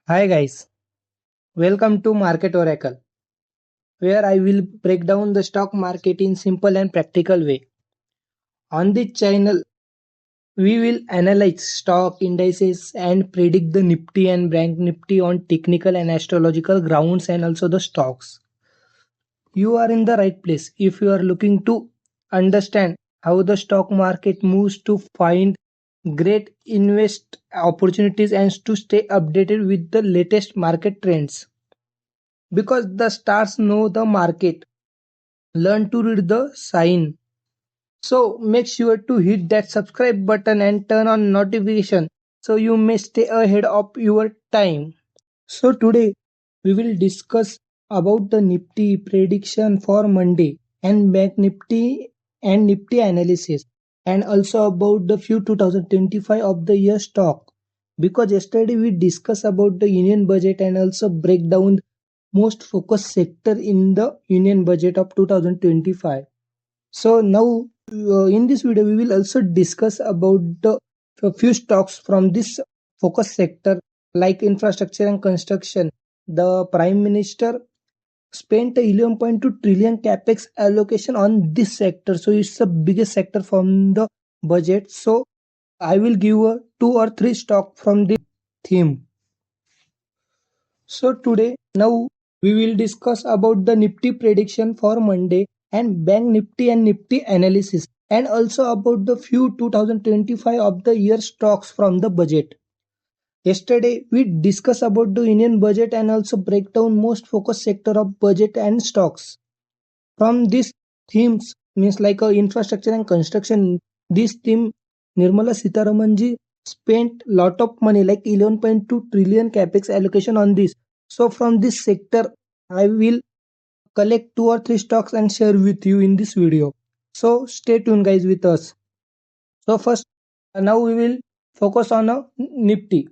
Hi guys, welcome to Market Oracle, where I will break down the stock market in simple and practical way. On this channel, we will analyze stock indices and predict the Nifty and Bank Nifty on technical and astrological grounds and also the stocks. You are in the right place if you are looking to understand how the stock market moves to find great invest opportunities and to stay updated with the latest market trends. Because the stars know the market, learn to read the sign. So make sure to hit that subscribe button and turn on notification so you may stay ahead of your time. So today we will discuss about the Nifty prediction for Monday and Bank Nifty and Nifty analysis, and also about the few 2025 of the year stock, because yesterday we discussed about the union budget and also break down most focused sector in the union budget of 2025. So now in this video we will also discuss about the a few stocks from this focus sector like infrastructure and construction. The prime minister spent 11.2 trillion capex allocation on this sector, so it's the biggest sector from the budget. So I will give two or three stock from this theme. So today now we will discuss about the Nifty prediction for Monday and Bank Nifty and Nifty analysis, and also about the few 2025 of the year stocks from the budget. Yesterday we discussed about the Indian budget and also break down most focus sector of budget and stocks. From these themes means like infrastructure and construction, this theme Nirmala Sitharamanji spent lot of money like 11.2 trillion capex allocation on this. So from this sector I will collect two or three stocks and share with you in this video. So stay tuned guys with us. So first now we will focus on a Nifty.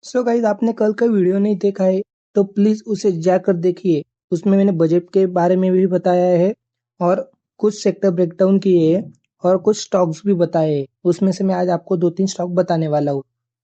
So guys आपने कल का video नहीं देखा है तो please उसे जाकर देखिए। उसमें मैंने बजट के बारे में भी बताया है और कुछ सेक्टर ब्रेकडाउन किए हैं और कुछ स्टॉक्स भी बताए हैं। उसमें से मैं आज आपको 2-3 स्टॉक बताने वाला हूँ।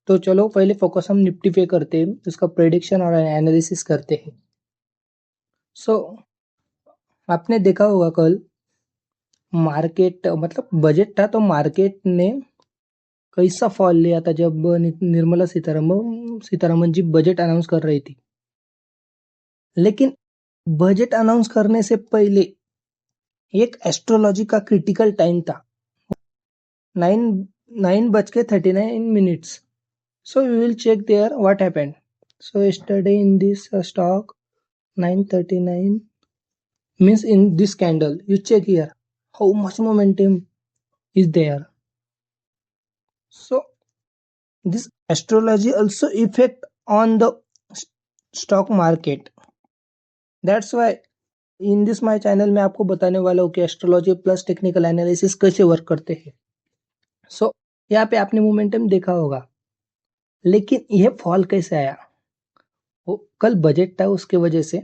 तो चलो पहले फोकस हम निफ्टी पे करते हैं, उसका प्रेडिक्शन और एनालिसिस करते हैं। सो आपने देखा होगा कल मार्केट मतलब बजट था तो मार्केट ने कैसा फॉल लिया था जब निर्मला सीतारमन जी बजट अनाउंस कर रही थी। लेकिन बजट अनाउंस करने से पहले एक एस्ट्रोलॉजी का क्रिटिकल टाइम था, 9:39 So we will check there what happened. So yesterday in this stock 9:39 means in this candle you check here how much momentum is there. So this astrology also affect on the stock market. That's why in this my channel में आपको बताने वाला हूँ कि astrology plus technical analysis कैसे work करते हैं। सो यहाँ पे आपने मोमेंटम देखा होगा, लेकिन यह फॉल कैसे आया? वो कल बजट था उसके वजह से,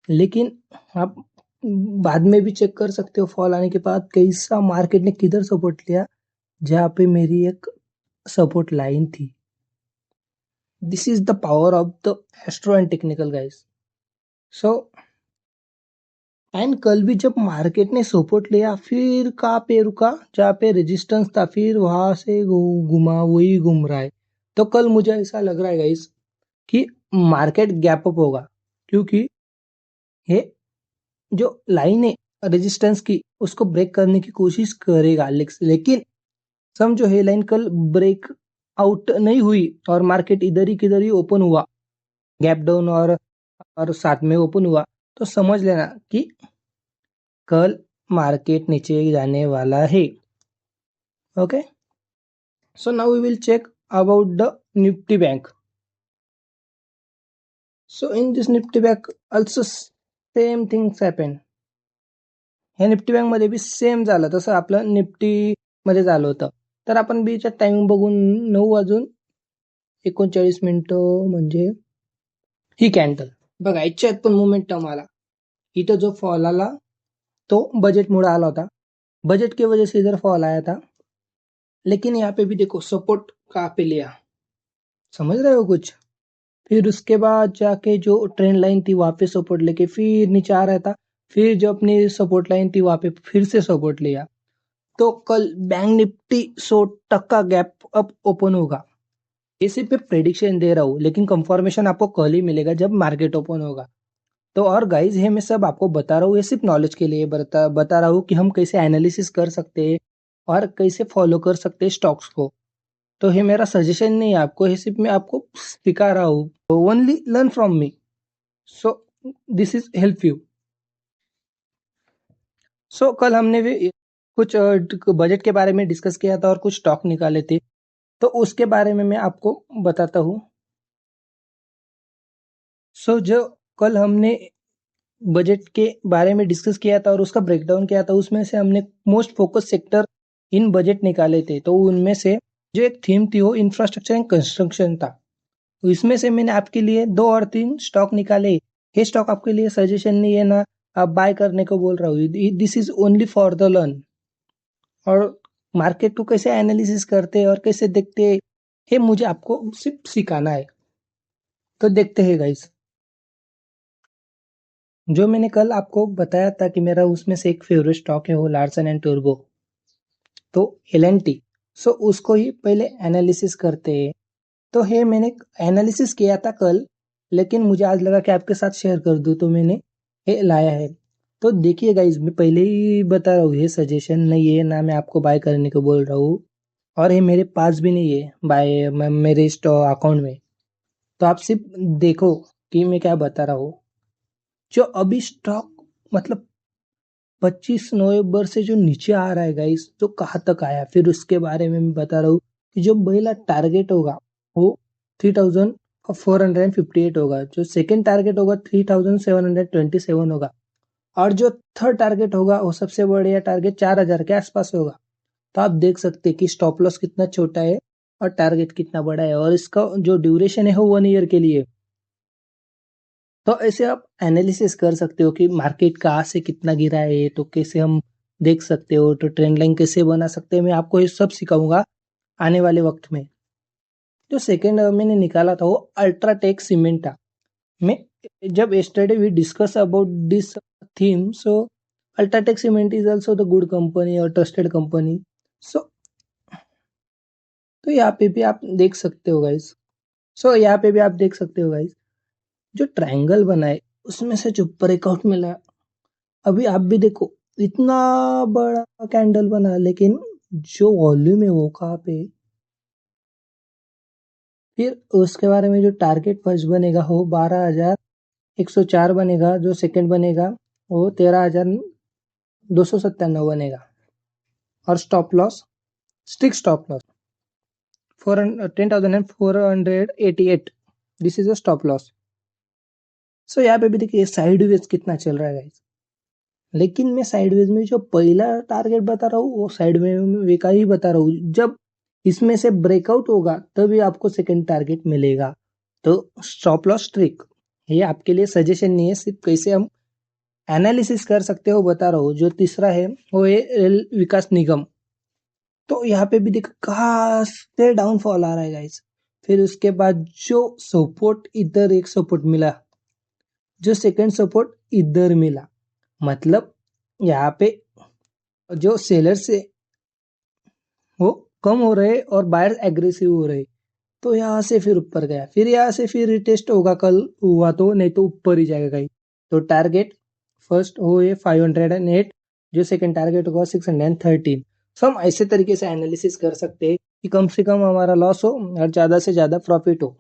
लेकिन आप बाद में भी चेक कर सकते हो फॉल आने के बाद कैसा मार्केट ने किधर सपोर्ट लिया, जहाँ पे मेरी एक सपोर्ट लाइन थी। This is the power of the astro and technical guys. So and कल भी जब मार्केट ने सपोर्ट लिया फिर कहाँ पे रुका, जहाँ पे रेजिस्टेंस था फिर वहां से घुमा वही घूम रहा है। तो कल मुझे ऐसा लग रहा है गाइस कि मार्केट गैप अप होगा, क्योंकि ये जो लाइन है रेजिस्टेंस की उसको ब्रेक करने की कोशिश करेगा, लेकिन समझो ये लाइन कल ब्रेक आउट नहीं हुई और मार्केट इधर ही किधर ही ओपन हुआ, गैप डाउन और साथ में ओपन हुआ, तो समझ लेना कि कल मार्केट नीचे जाने वाला है। Okay, so now we will check about the Nifty Bank. So in this Nifty Bank also same things happen. ह्या निफ्टी बँक मध्ये बी सेम झालं तसं आपलं निफ्टी मध्ये झालं होतं. तर आपण बीचा टाइम बघून 9:39 म्हणजे ही कॅन्डल बघा, याच्यात पण मोमेंटम आला. इथं जो फॉल आला तो बजट मुळे आला होता. बजट की वजह से इधर फॉल आया था. लेकिन यहाँ पे भी देखो सपोर्ट कहाँ पे लिया, समझ रहे हो कुछ। फिर उसके बाद जाके जो ट्रेंड लाइन थी वहां पे सपोर्ट लेके फिर नीचे आ रहा था, फिर जो अपनी सपोर्ट लाइन थी वहां पे फिर से सपोर्ट लिया। तो कल बैंक निफ्टी 100 टक्का गैप अप ओपन होगा, ये सिर्फ मैं प्रेडिक्शन दे रहा हूँ, लेकिन कंफर्मेशन आपको कल ही मिलेगा जब मार्केट ओपन होगा। तो और गाइज ये मैं सब आपको बता रहा हूँ, ये सिर्फ नॉलेज के लिए बता रहा हूँ कि हम कैसे एनालिसिस कर सकते हैं और कैसे फॉलो कर सकते हैं स्टॉक्स को। तो ये मेरा सजेशन नहीं है आपको, ये सिर्फ मैं आपको सिखा रहा हूँ, only learn from me. So this is help you. सो कल हमने भी कुछ बजट के बारे में डिस्कस किया था और कुछ स्टॉक निकाले थे, तो उसके बारे में मैं आपको बताता हूँ। सो जो कल हमने बजट के बारे में डिस्कस किया था और उसका ब्रेकडाउन किया था, उसमें से हमने most focus sector in budget निकाले थे। तो उनमें से जो एक थीम थी वो इंफ्रास्ट्रक्चर एंड कंस्ट्रक्शन था। तो इसमें से मैंने आपके लिए 2 और 3 स्टॉक निकाले। ये स्टॉक आपके लिए सजेशन नहीं है ना, आप बाय करने को बोल रहा हूँ, this is only for the learn. और मार्केट को कैसे एनालिसिस करते हैं और कैसे देखते हैं, ये मुझे आपको सिर्फ सिखाना है। तो देखते हैं गाइस, जो मैंने कल आपको बताया था कि मेरा उसमें से एक फेवरेट स्टॉक है वो लार्सन एंड टूर्बो, तो LNT। सो उसको ही पहले एनालिसिस करते हैं। तो ये मैंने एनालिसिस किया था कल, लेकिन मुझे आज लगा कि आपके साथ शेयर कर दूं, तो मैंने ये लाया है। तो देखिए गाइज, मैं पहले ही बता रहा हूँ, ये सजेशन नहीं है ना, मैं आपको बाय करने को बोल रहा हूँ, और ये मेरे पास भी नहीं है बाय मेरे अकाउंट में। तो आप सिर्फ देखो कि मैं क्या बता रहा हूँ। जो अभी स्टॉक मतलब 25 नवंबर से जो नीचे आ रहा है गाइस, तो कहाँ तक आया, फिर उसके बारे में मैं बता रहा हूँ कि जो पहला टारगेट होगा वो 3458 होगा, जो सेकंड टारगेट होगा 3727 होगा, और जो थर्ड टारगेट होगा वो सबसे बढ़िया टारगेट 4000 के आसपास होगा। तो आप देख सकते हैं कि स्टॉप लॉस कितना छोटा है और टारगेट कितना बड़ा है, और इसका जो ड्यूरेशन है वो 1 ईयर के लिए। तो ऐसे आप एनालिसिस कर सकते हो कि मार्केट कहाँ से कितना गिरा है, तो कैसे हम देख सकते हो, तो ट्रेंड लाइन कैसे बना सकते हैं, मैं आपको ये सब सिखाऊंगा आने वाले वक्त में। जो सेकंड मैंने निकाला था वो अल्ट्राटेक सीमेंट था। मैं जब yesterday we discuss about this theme, so Ultratech Cement is also the good company or trusted company. So तो यहाँ पे भी आप देख सकते हो गाइस। सो यहाँ पे भी आप देख सकते हो गाइस, जो ट्रायंगल बना है उसमें से जो ब्रेकआउट मिला, अभी आप भी देखो, इतना बड़ा कैंडल बना, लेकिन जो वॉल्यूम है वो कहाँ पे। फिर उसके बारे में जो टारगेट फर्स्ट बनेगा वो 12104 बनेगा, जो सेकंड बनेगा वो 13297 बनेगा, और stop loss strict stop loss 10488, this is a stop loss. So यहाँ पे भी देखिए साइडवेज कितना चल रहा है गाइस, लेकिन मैं साइडवेज में जो पहला टारगेट बता रहा हूँ वो साइडवेज में का ही बता रहा हूँ, जब इसमें से ब्रेकआउट होगा तभी आपको सेकंड टारगेट मिलेगा। तो स्टॉप लॉस ट्रिक ये आपके लिए सजेशन नहीं है, सिर्फ कैसे हम एनालिसिस कर सकते हो बता रहा हूँ। जो तीसरा है वो है रेल विकास निगम। तो यहाँ पे भी देखो कहाँ से डाउनफॉल आ रहा है गाइस। फिर उसके बाद जो सपोर्ट इधर एक सपोर्ट मिला, जो सेकंड सपोर्ट इधर मिला, मतलब यहाँ पे जो सेलर से वो कम हो रहे और बायर एग्रेसिव हो रहे। तो यहाँ से फिर ऊपर गया, फिर यहाँ से फिर रिटेस्ट होगा, कल हुआ तो, नहीं तो ऊपर ही जाएगा गाइस। तो टारगेट फर्स्ट हो ये 508, जो सेकंड टारगेट होगा 613। सो हम ऐसे तरीके से एनालिसिस कर सकते हैं कि कम से कम हमारा लॉस हो और ज्यादा से ज्यादा प्रॉफिट हो।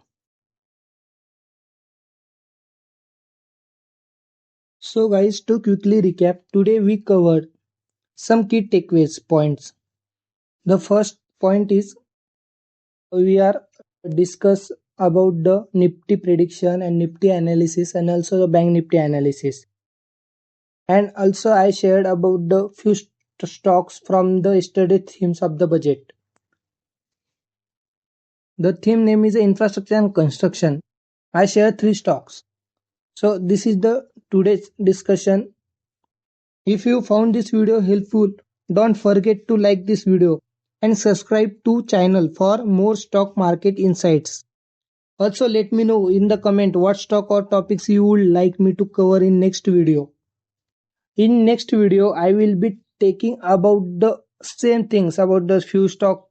So guys, to quickly recap, today we covered some key takeaways points. The first point is we are discuss about the Nifty prediction and Nifty analysis, and also the Bank Nifty analysis. And also I shared about the few stocks from the yesterday themes of the budget. The theme name is infrastructure and construction. I share 3 stocks. So this is the today's discussion. If you found this video helpful, don't forget to like this video and subscribe to channel for more stock market insights. Also let me know in the comment what stock or topics you would like me to cover in next video. In next video I will be taking about the same things about the few stock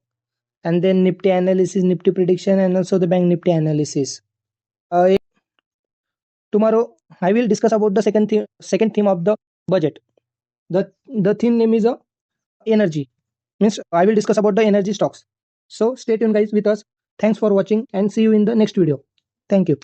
and then Nifty analysis, Nifty prediction and also the Bank Nifty analysis. Tomorrow I will discuss about the second theme of the budget. The theme name is energy. Means I will discuss about the energy stocks. So stay tuned guys with us. Thanks for watching and see you in the next video. Thank you.